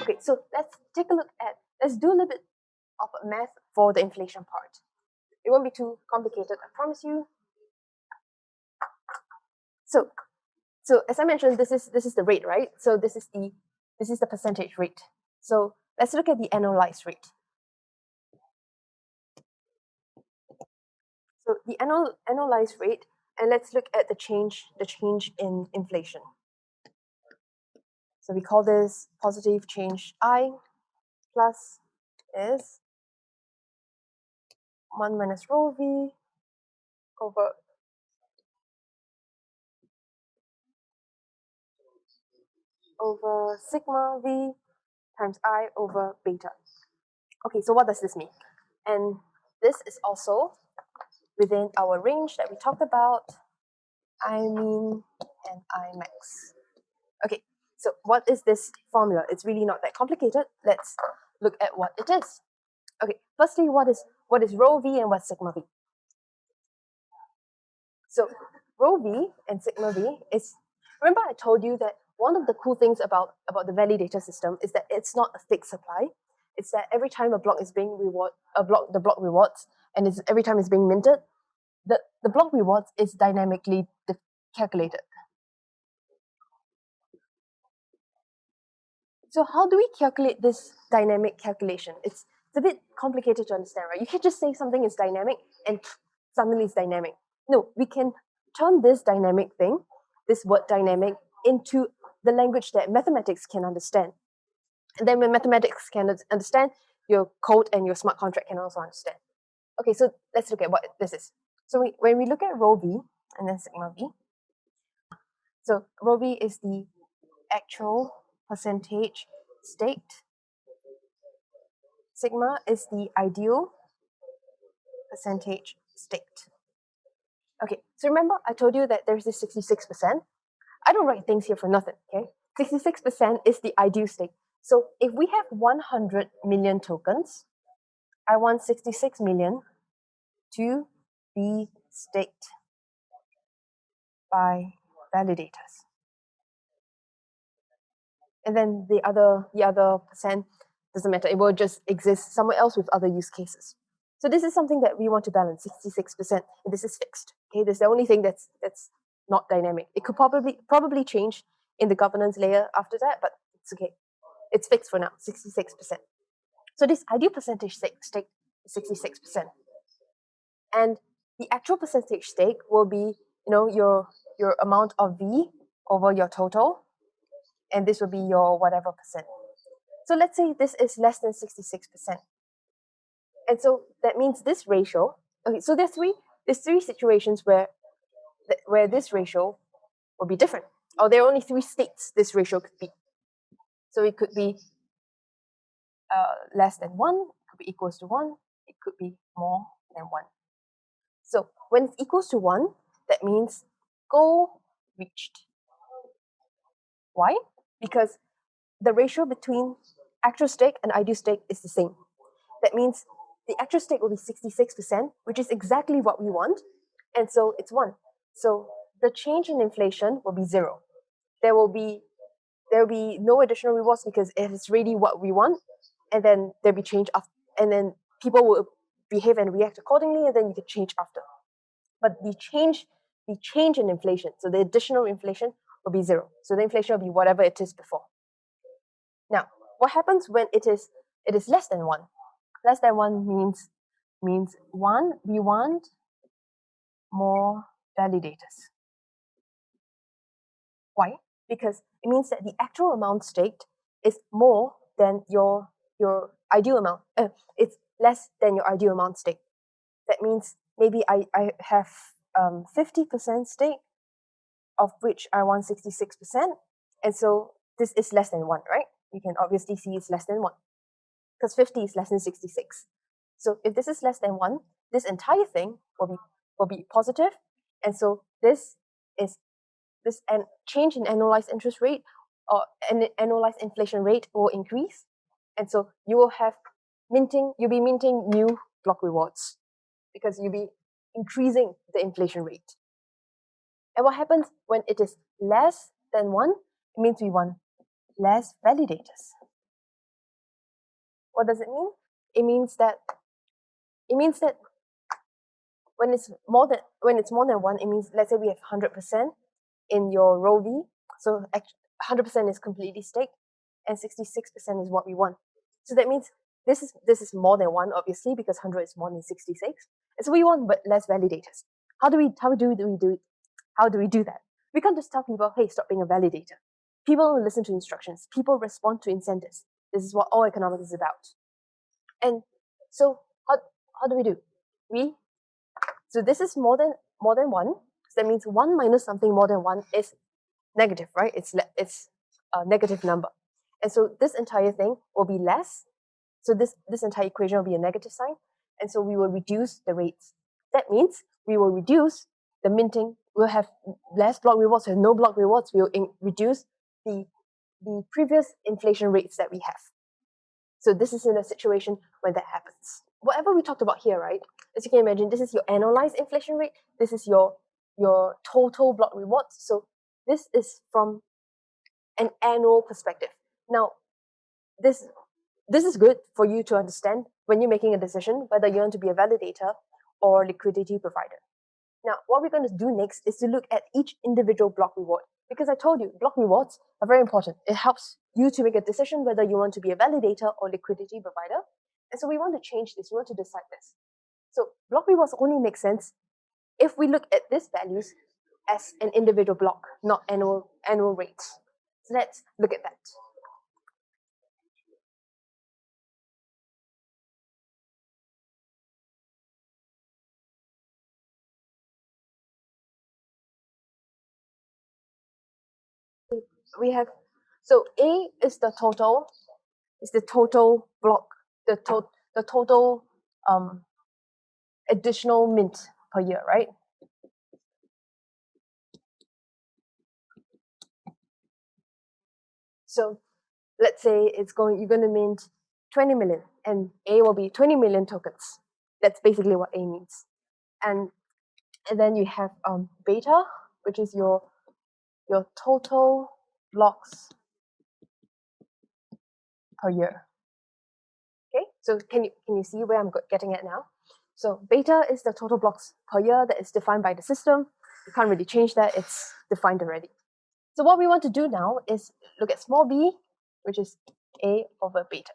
Okay, so let's do a little bit of math for the inflation part. It won't be too complicated, I promise you. So as I mentioned, this is the rate, right? So this is the percentage rate. So let's look at the annualized rate. So the annualized rate, and let's look at the change in inflation. So we call this positive change I plus is 1 minus rho v over sigma v times I over beta. Okay, so what does this mean? And this is also within our range that we talked about, I mean and I max. Okay, so what is this formula? It's really not that complicated. Let's look at what it is. Okay, firstly, what is rho v and what's sigma v? So rho v and sigma v is, remember I told you that one of the cool things about the validator system is that it's not a fixed supply. It's that every time a block is being the block rewards, and every time it's being minted, the block rewards is dynamically calculated. So how do we calculate this dynamic calculation? It's a bit complicated to understand, right? You can't just say something is dynamic and suddenly it's dynamic. No, we can turn this dynamic thing, this word dynamic, into the language that mathematics can understand. And then when mathematics can understand, your code and your smart contract can also understand. Okay, so let's look at what this is. So when we look at rho v and then sigma v, so rho v is the actual percentage staked. Sigma is the ideal percentage staked. Okay, so remember I told you that there's this 66%. I don't write things here for nothing, okay? 66% is the ideal stake. So if we have 100 million tokens, I want 66 million to be staked by validators. And then the other percent doesn't matter. It will just exist somewhere else with other use cases. So this is something that we want to balance, 66%. And this is fixed. Okay, this is the only thing that's not dynamic. It could probably change in the governance layer after that, but it's okay. It's fixed for now, 66%. So this ideal percentage stake is 66%. And the actual percentage stake will be, your amount of V over your total, and this will be your whatever percent. So let's say this is less than 66%. And so that means this ratio, okay, so there's three situations where this ratio will be different. Or there are only 3 states this ratio could be. So it could be less than 1, it could be equals to 1, it could be more than 1. So when it's equals to 1, that means goal reached. Why? Because the ratio between actual stake and ideal stake is the same. That means the actual stake will be 66%, which is exactly what we want, and so it's 1. So the change in inflation will be 0. There will be no additional rewards because it is really what we want, and then there'll be change after, and then people will behave and react accordingly, and then you can change after. But the change in inflation, so the additional inflation will be 0. So the inflation will be whatever it is before. Now, what happens when it is less than 1? Less than 1 means one, we want more validators. Why? Because it means that the actual amount staked is more than your ideal amount. It's less than your ideal amount staked. That means maybe I have 50% stake, of which I want 66%, and so this is less than 1, right? You can obviously see it's less than 1 because 50 is less than 66. So if this is less than 1, this entire thing will be positive, and so this and change in annualized interest rate or an annualized inflation rate will increase, and so you'll be minting new block rewards because you'll be increasing the inflation rate. And what happens when it is less than 1? It means we want less validators. What does it mean? It means that when it's more than 1, it means, let's say we have 100% in your row V. So 100% is completely staked, and 66% is what we want. So that means this is more than 1, obviously, because 100 is more than 66. And so we want less validators. How do we do that? We can't just tell people, hey, stop being a validator. People will listen to instructions. People respond to incentives. This is what all economics is about. And so how do we do? So this is more than 1. So that means 1 minus something more than 1 is negative, right? It's a negative number. And so this entire thing will be less. So this entire equation will be a negative sign. And so we will reduce the rates. That means we will reduce the minting. We'll have less block rewards, we'll have no block rewards. We'll reduce the previous inflation rates that we have. So this is in a situation when that happens. Whatever we talked about here, right? As you can imagine, this is your annualized inflation rate. This is your total block rewards. So this is from an annual perspective. Now, this is good for you to understand when you're making a decision whether you want to be a validator or liquidity provider. Now, what we're going to do next is to look at each individual block reward. Because I told you, block rewards are very important. It helps you to make a decision whether you want to be a validator or liquidity provider. And so we want to change this. We want to decide this. So block rewards only make sense if we look at these values as an individual block, not annual rates. So let's look at that. We have, so A is the total block, the total additional mint per year, right? So let's say you're going to mint 20 million, and A will be 20 million tokens. That's basically what A means. And then you have beta, which is your total blocks per year. Okay, so can you see where I'm getting at now? So beta is the total blocks per year that is defined by the system. You can't really change that, it's defined already. So what we want to do now is look at small b, which is A over beta.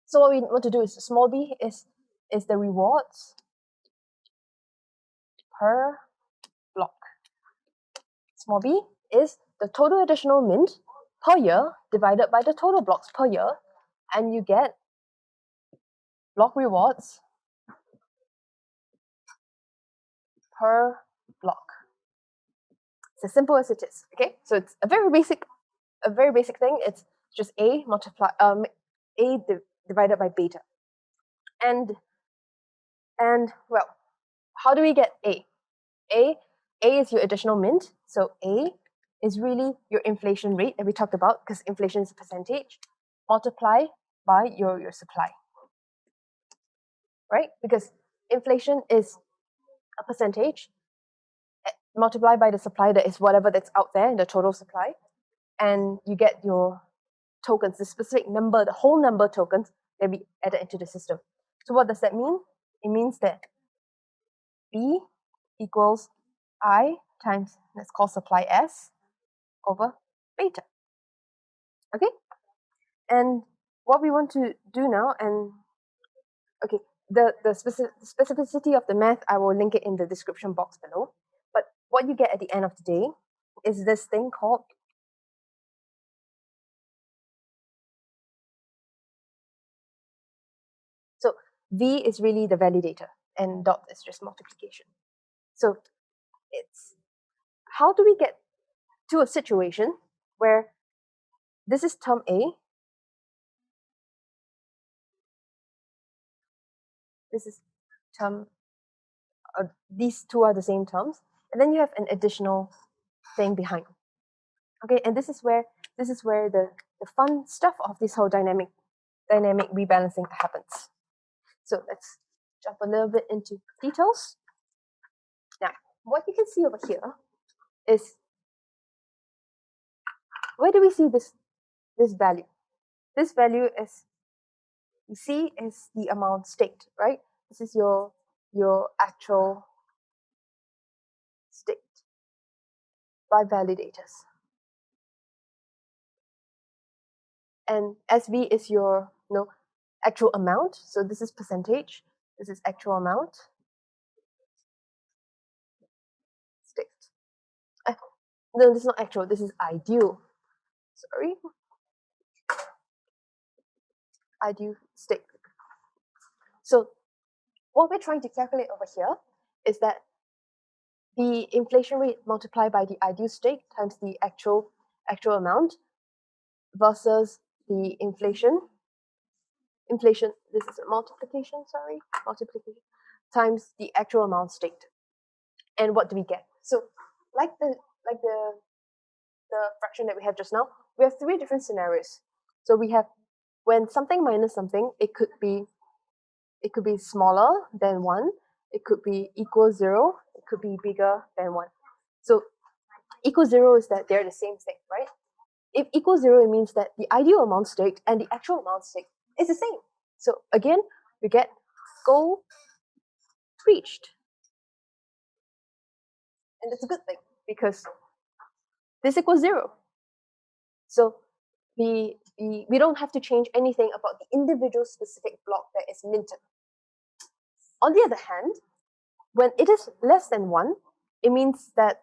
So what we want to do is small b is the rewards per block. Small b is the total additional mint per year divided by the total blocks per year, and you get block rewards per block. It's as simple as it is. Okay, so it's a very basic thing. It's just A divided by beta, and well, how do we get A? A is your additional mint. So A is really your inflation rate that we talked about, because inflation is a percentage, multiply by your supply. Right? Because inflation is a percentage multiplied by the supply, that is whatever that's out there in the total supply, and you get your tokens, the specific number, the whole number of tokens that we added into the system. So what does that mean? It means that B equals I times, let's call supply S, over beta. Okay? And what we want to do now, and okay, the specificity of the math, I will link it in the description box below. But what you get at the end of the day is this thing called V is really the validator, and dot is just multiplication. So it's, how do we get to a situation where this is term A, this is term, these two are the same terms, and then you have an additional thing behind. Okay, and this is where the fun stuff of this whole dynamic rebalancing happens. So let's jump a little bit into details. Now, what you can see over here is, where do we see this value? This value is C is the amount staked, right? This is your actual staked by validators. And SV is your actual amount. So this is percentage. This is actual amount staked. No, this is not actual. This is ideal. Sorry. Ideal staked. So what we're trying to calculate over here is that the inflation rate multiplied by the ideal stake times the actual amount versus the inflation, this is a multiplication, times the actual amount staked. And what do we get? So like the fraction that we have just now, we have three different scenarios. So we have when something minus something, it could be smaller than 1, it could be equal 0, it could be bigger than 1. So equal 0 is that they're the same thing, right? If equal 0, it means that the ideal amount staked and the actual amount staked is the same. So again, we get goal reached. And that's a good thing because this equals 0. So we don't have to change anything about the individual specific block that is minted. On the other hand, when it is less than 1, it means that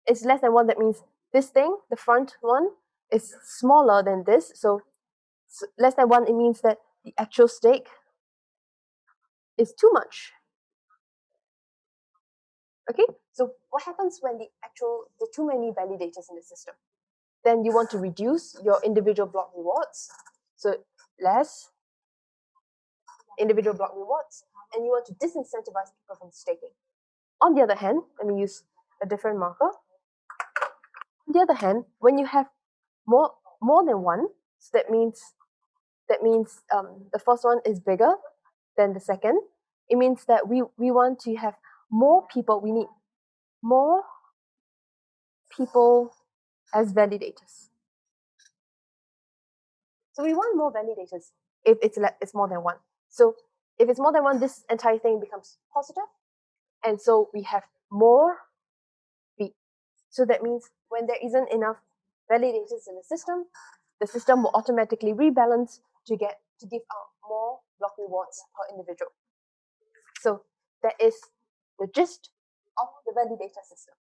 it's less than 1. That means this thing, the front one, is smaller than this. So less than 1, it means that the actual stake is too much. Okay, so what happens when there are too many validators in the system? Then you want to reduce your individual block rewards. So less individual block rewards, and you want to disincentivize people from staking. On the other hand, let me use a different marker. On the other hand, when you have more than one, so that means the first one is bigger than the second. It means that we want to have more people. We need more people as validators. So we want more validators if it's more than one. So if it's more than one, this entire thing becomes positive, and so we have more B. So that means when there isn't enough validators in the system will automatically rebalance to give out more block rewards per individual. So that is the gist of the validator system.